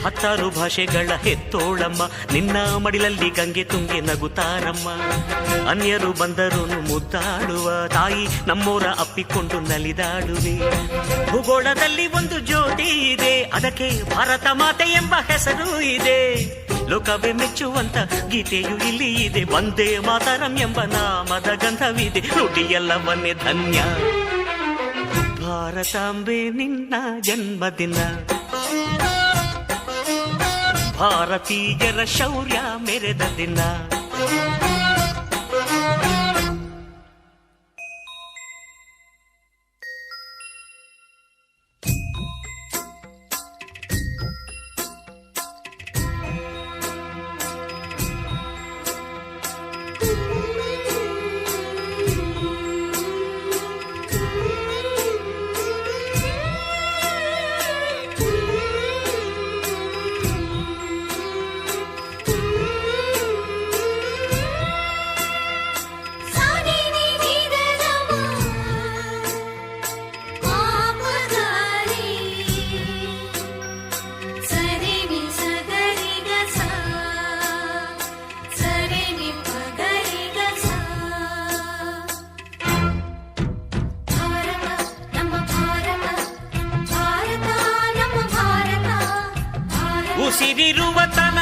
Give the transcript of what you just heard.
10 ಭಾಷೆಗಳ ಹೆತ್ತೋಳಮ್ಮ, ನಿನ್ನ ಮಡಿಲಲ್ಲಿ ಗಂಗೆ ತುಂಗೆ ನಗುತ್ತಾರಮ್ಮ. ಅನ್ಯರು ಬಂದರು ಮುದ್ದಾಡುವ ತಾಯಿ, ನಮ್ಮೋರ ಅಪ್ಪಿಕೊಂಡು ನಲಿದಾಡುವೆ. ಭೂಗೋಳದಲ್ಲಿ ಒಂದು ಜ್ಯೋತಿ ಇದೆ, ಅದಕ್ಕೆ ಭಾರತ ಮಾತೆ ಎಂಬ ಹೆಸರು ಇದೆ. ಲೋಕವೇ ಮೆಚ್ಚುವಂತ ಗೀತೆಯು ಇಲ್ಲಿ ಇದೆ, ವಂದೇ ಮಾತರಂ ಎಂಬ ನಾಮದ ಗಂಧವಿದೆ. ನುಡಿಯೆಲ್ಲವನ್ನೇ ಧನ್ಯ. ಭಾರತಾಂಬೆ ನಿನ್ನ ಜನ್ಮದಿನ, ಭಾರತೀಯರ ಶೌರ್ಯ ಮೆರೆದ ದಿನ. ಉಸಿರಿರುವ ತನ